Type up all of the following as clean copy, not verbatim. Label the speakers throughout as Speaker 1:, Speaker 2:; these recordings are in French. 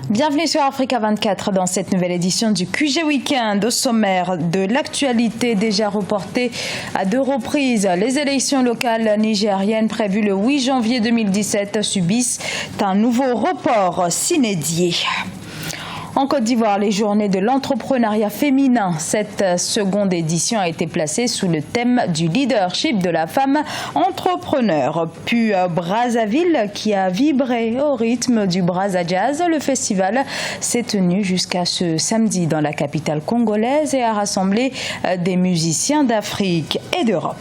Speaker 1: Bienvenue sur Africa 24 dans cette nouvelle édition du QG Weekend. Au sommaire de l'actualité déjà reportée à 2 reprises, les élections locales nigériennes prévues le 8 janvier 2017 subissent un nouveau report s'inédié. En Côte d'Ivoire, les journées de l'entrepreneuriat féminin. Cette seconde édition a été placée sous le thème du leadership de la femme entrepreneur. Puis Brazzaville qui a vibré au rythme du Brazza Jazz. Le festival s'est tenu jusqu'à ce samedi dans la capitale congolaise et a rassemblé des musiciens d'Afrique et d'Europe.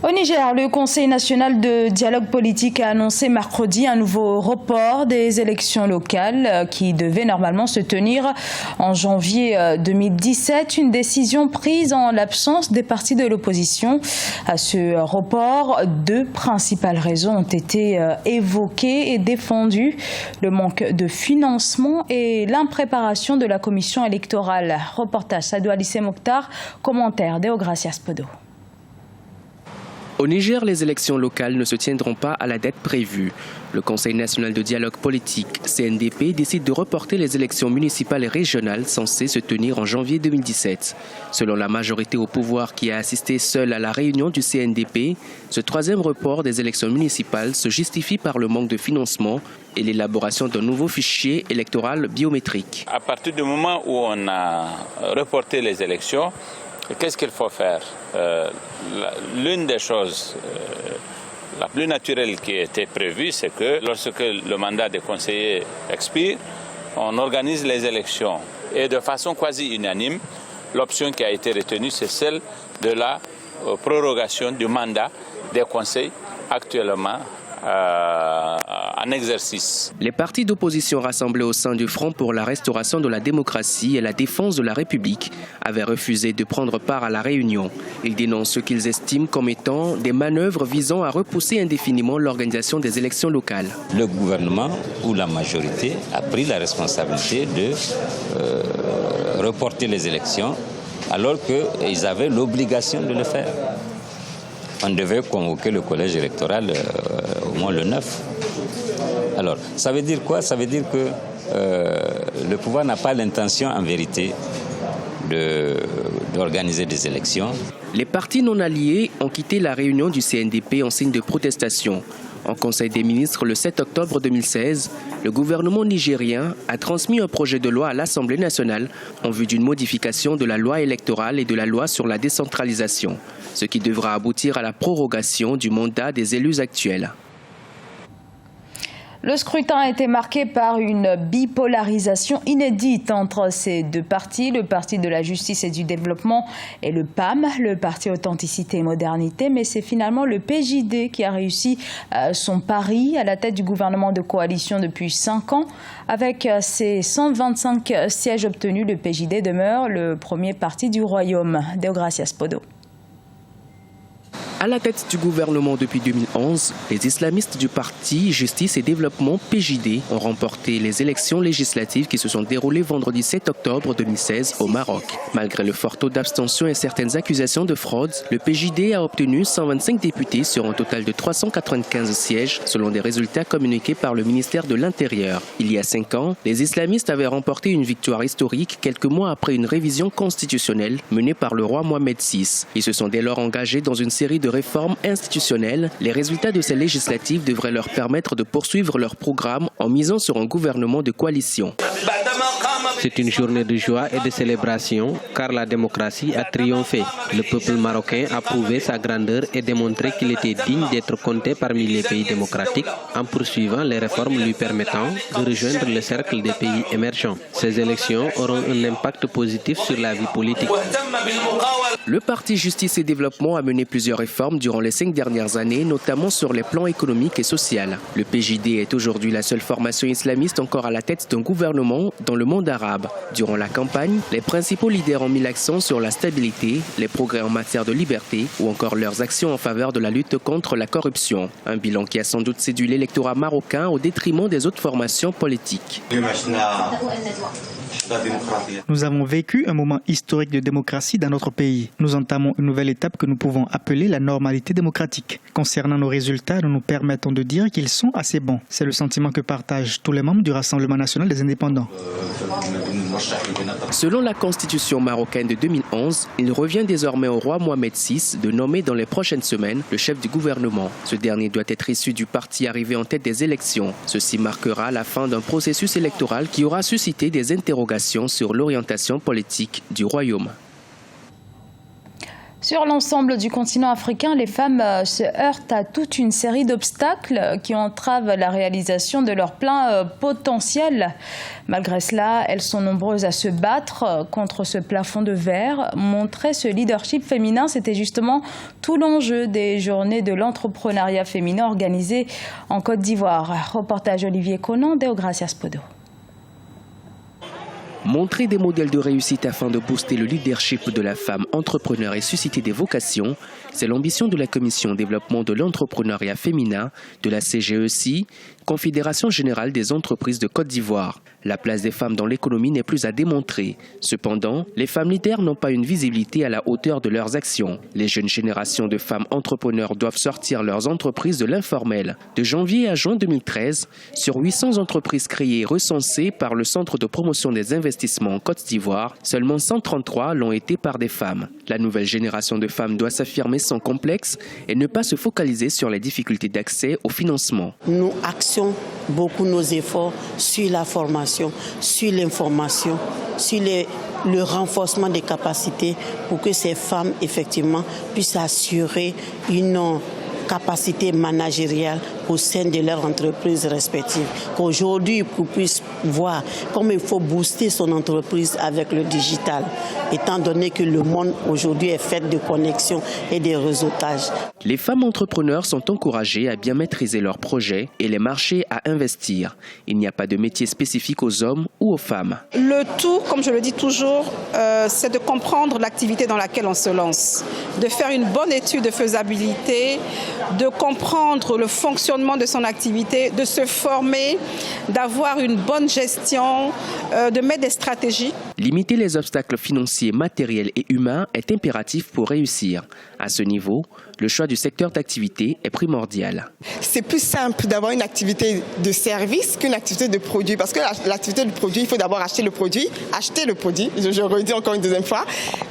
Speaker 1: Au Niger, le Conseil national de dialogue politique a annoncé mercredi un nouveau report des élections locales qui devaient normalement se tenir en janvier 2017. Une décision prise en l'absence des partis de l'opposition. À ce report, 2 principales raisons ont été évoquées et défendues. Le manque de financement et l'impréparation de la commission électorale. Reportage Sadou Alissé Mokhtar, commentaire Deogracias Podo.
Speaker 2: Au Niger, les élections locales ne se tiendront pas à la date prévue. Le Conseil national de dialogue politique, CNDP, décide de reporter les élections municipales et régionales censées se tenir en janvier 2017. Selon la majorité au pouvoir qui a assisté seule à la réunion du CNDP, ce 3e report des élections municipales se justifie par le manque de financement et l'élaboration d'un nouveau fichier électoral biométrique.
Speaker 3: À partir du moment où on a reporté les élections, qu'est-ce qu'il faut faire? L'une des choses la plus naturelle qui était prévue, c'est que lorsque le mandat des conseillers expire, on organise les élections. Et de façon quasi unanime, l'option qui a été retenue, c'est celle de la prorogation du mandat des conseils actuellement en exercice.
Speaker 2: Les partis d'opposition rassemblés au sein du Front pour la restauration de la démocratie et la défense de la République avaient refusé de prendre part à la réunion. Ils dénoncent ce qu'ils estiment comme étant des manœuvres visant à repousser indéfiniment l'organisation des élections locales.
Speaker 4: Le gouvernement ou la majorité a pris la responsabilité de reporter les élections alors qu'ils avaient l'obligation de le faire. On devait convoquer le collège électoral au moins le 9. Alors, ça veut dire quoi? Ça veut dire que le pouvoir n'a pas l'intention, en vérité, d'organiser des élections.
Speaker 2: Les partis non alliés ont quitté la réunion du CNDP en signe de protestation. En Conseil des ministres le 7 octobre 2016, le gouvernement nigérien a transmis un projet de loi à l'Assemblée nationale en vue d'une modification de la loi électorale et de la loi sur la décentralisation, ce qui devra aboutir à la prorogation du mandat des élus actuels.
Speaker 1: Le scrutin a été marqué par une bipolarisation inédite entre ces 2 partis, le Parti de la Justice et du Développement et le PAM, le Parti Authenticité et Modernité. Mais c'est finalement le PJD qui a réussi son pari à la tête du gouvernement de coalition depuis 5 ans. Avec ses 125 sièges obtenus, le PJD demeure le premier parti du royaume. Deogracias Podo.
Speaker 2: À la tête du gouvernement depuis 2011, les islamistes du parti Justice et Développement PJD ont remporté les élections législatives qui se sont déroulées vendredi 7 octobre 2016 au Maroc. Malgré le fort taux d'abstention et certaines accusations de fraude, le PJD a obtenu 125 députés sur un total de 395 sièges selon des résultats communiqués par le ministère de l'Intérieur. Il y a 5 ans, les islamistes avaient remporté une victoire historique quelques mois après une révision constitutionnelle menée par le roi Mohamed VI. Ils se sont dès lors engagés dans une série de réformes institutionnelles. Les résultats de ces législatives devraient leur permettre de poursuivre leur programme en misant sur un gouvernement de coalition.
Speaker 5: C'est une journée de joie et de célébration car la démocratie a triomphé. Le peuple marocain a prouvé sa grandeur et démontré qu'il était digne d'être compté parmi les pays démocratiques en poursuivant les réformes lui permettant de rejoindre le cercle des pays émergents. Ces élections auront un impact positif sur la vie politique.
Speaker 2: Le parti Justice et Développement a mené plusieurs réformes durant les 5 dernières années, notamment sur les plans économiques et social. Le PJD est aujourd'hui la seule formation islamiste encore à la tête d'un gouvernement dans le monde arabe. Durant la campagne, les principaux leaders ont mis l'accent sur la stabilité, les progrès en matière de liberté ou encore leurs actions en faveur de la lutte contre la corruption. Un bilan qui a sans doute séduit l'électorat marocain au détriment des autres formations politiques.
Speaker 6: Nous avons vécu un moment historique de démocratie dans notre pays. Nous entamons une nouvelle étape que nous pouvons appeler la normalité démocratique. Concernant nos résultats, nous nous permettons de dire qu'ils sont assez bons. C'est le sentiment que partagent tous les membres du Rassemblement national des indépendants.
Speaker 2: Selon la constitution marocaine de 2011, il revient désormais au roi Mohamed VI de nommer dans les prochaines semaines le chef du gouvernement. Ce dernier doit être issu du parti arrivé en tête des élections. Ceci marquera la fin d'un processus électoral qui aura suscité des interrogations sur l'orientation politique du royaume.
Speaker 1: Sur l'ensemble du continent africain, les femmes se heurtent à toute une série d'obstacles qui entravent la réalisation de leur plein potentiel. Malgré cela, elles sont nombreuses à se battre contre ce plafond de verre. Montrer ce leadership féminin, c'était justement tout l'enjeu des journées de l'entrepreneuriat féminin organisées en Côte d'Ivoire. Reportage Olivier Conan, Deogracias Podo.
Speaker 2: Montrer des modèles de réussite afin de booster le leadership de la femme entrepreneur et susciter des vocations, c'est l'ambition de la Commission développement de l'entrepreneuriat féminin de la CGEC, Confédération générale des entreprises de Côte d'Ivoire. La place des femmes dans l'économie n'est plus à démontrer. Cependant, les femmes leaders n'ont pas une visibilité à la hauteur de leurs actions. Les jeunes générations de femmes entrepreneurs doivent sortir leurs entreprises de l'informel. De janvier à juin 2013, sur 800 entreprises créées et recensées par le Centre de promotion des investissements en Côte d'Ivoire, seulement 133 l'ont été par des femmes. La nouvelle génération de femmes doit s'affirmer sans complexe et ne pas se focaliser sur les difficultés d'accès au financement.
Speaker 7: Nous axons beaucoup nos efforts sur la formation, sur l'information, sur le renforcement des capacités pour que ces femmes, effectivement, puissent assurer une capacité managériale au sein de leur entreprise respective. Qu'aujourd'hui, qu'on puisse voir comment il faut booster son entreprise avec le digital, étant donné que le monde aujourd'hui est fait de connexions et de réseautages.
Speaker 2: Les femmes entrepreneurs sont encouragées à bien maîtriser leurs projets et les marchés à investir. Il n'y a pas de métier spécifique aux hommes ou aux femmes.
Speaker 8: Le tout, comme je le dis toujours, c'est de comprendre l'activité dans laquelle on se lance, de faire une bonne étude de faisabilité, de comprendre le fonctionnement de son activité, de se former, d'avoir une bonne gestion, de mettre des stratégies.
Speaker 2: Limiter les obstacles financiers, matériels et humains est impératif pour réussir. À ce niveau, le choix du secteur d'activité est primordial.
Speaker 9: C'est plus simple d'avoir une activité de service qu'une activité de produit. Parce que l'activité de produit, il faut d'abord acheter le produit, je redis encore une deuxième fois,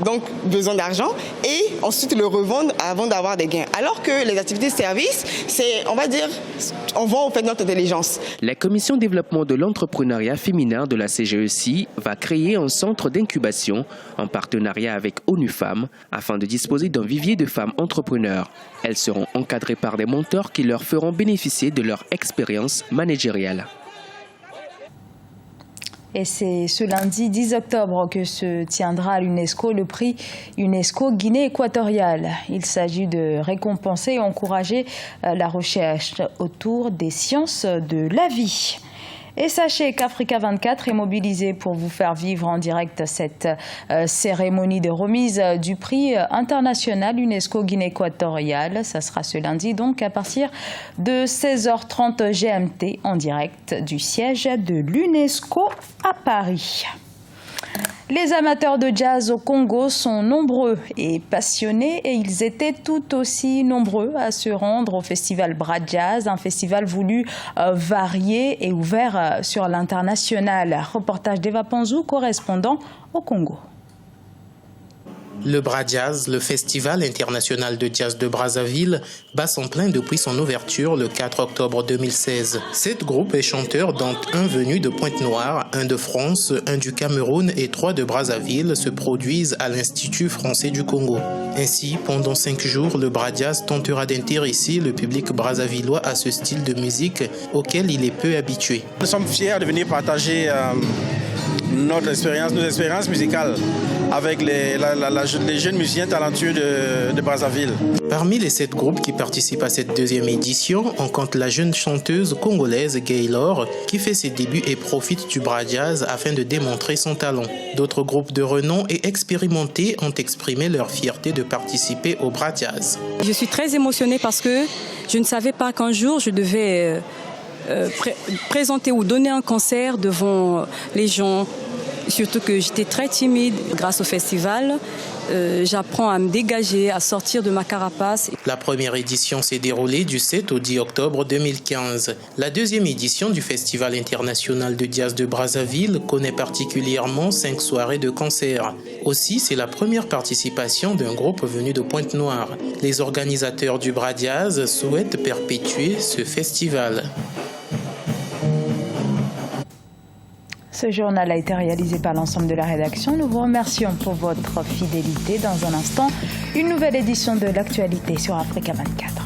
Speaker 9: donc besoin d'argent, et ensuite le revendre avant d'avoir des gains. Alors que les activités de service, c'est, on va dire, on vend au fait de notre intelligence.
Speaker 2: La Commission développement de l'entrepreneuriat féminin de la CGEC va créer un centre d'incubation en partenariat avec ONU Femmes afin de disposer d'un vivier de femmes entrepreneurs. Elles seront encadrées par des mentors qui leur feront bénéficier de leur expérience managériale.
Speaker 1: Et c'est ce lundi 10 octobre que se tiendra à l'UNESCO le prix UNESCO Guinée équatoriale. Il s'agit de récompenser et encourager la recherche autour des sciences de la vie. Et sachez qu'Africa 24 est mobilisé pour vous faire vivre en direct cette cérémonie de remise du prix international UNESCO Guinée équatoriale. Ça sera ce lundi donc à partir de 16h30 GMT en direct du siège de l'UNESCO à Paris. Les amateurs de jazz au Congo sont nombreux et passionnés et ils étaient tout aussi nombreux à se rendre au festival Bras Jazz, un festival voulu varié et ouvert sur l'international. Reportage d'Eva Panzou, correspondant au Congo.
Speaker 10: Le Bras Jazz, le festival international de jazz de Brazzaville, bat son plein depuis son ouverture le 4 octobre 2016. 7 groupes et chanteurs, dont un venu de Pointe-Noire, un de France, un du Cameroun et 3 de Brazzaville, se produisent à l'Institut français du Congo. Ainsi, pendant 5 jours, le Bras Jazz tentera d'intéresser le public brazzavillois à ce style de musique auquel il est peu habitué.
Speaker 11: Nous sommes fiers de venir partager nos expériences musicales avec les jeunes musiciens talentueux de Brazzaville.
Speaker 10: Parmi les 7 groupes qui participent à cette deuxième édition, on compte la jeune chanteuse congolaise Gaylor qui fait ses débuts et profite du Bras Jazz afin de démontrer son talent. D'autres groupes de renom et expérimentés ont exprimé leur fierté de participer au Bras Jazz.
Speaker 12: Je suis très émotionnée parce que je ne savais pas qu'un jour je devais présenter ou donner un concert devant les gens. Surtout que j'étais très timide. Grâce au festival, j'apprends à me dégager, à sortir de ma carapace.
Speaker 10: La première édition s'est déroulée du 7 au 10 octobre 2015. La deuxième édition du Festival international de jazz de Brazzaville connaît particulièrement 5 soirées de concert. Aussi, c'est la première participation d'un groupe venu de Pointe-Noire. Les organisateurs du Brajazz souhaitent perpétuer ce festival.
Speaker 1: Ce journal a été réalisé par l'ensemble de la rédaction. Nous vous remercions pour votre fidélité. Dans un instant, une nouvelle édition de l'actualité sur Africa 24.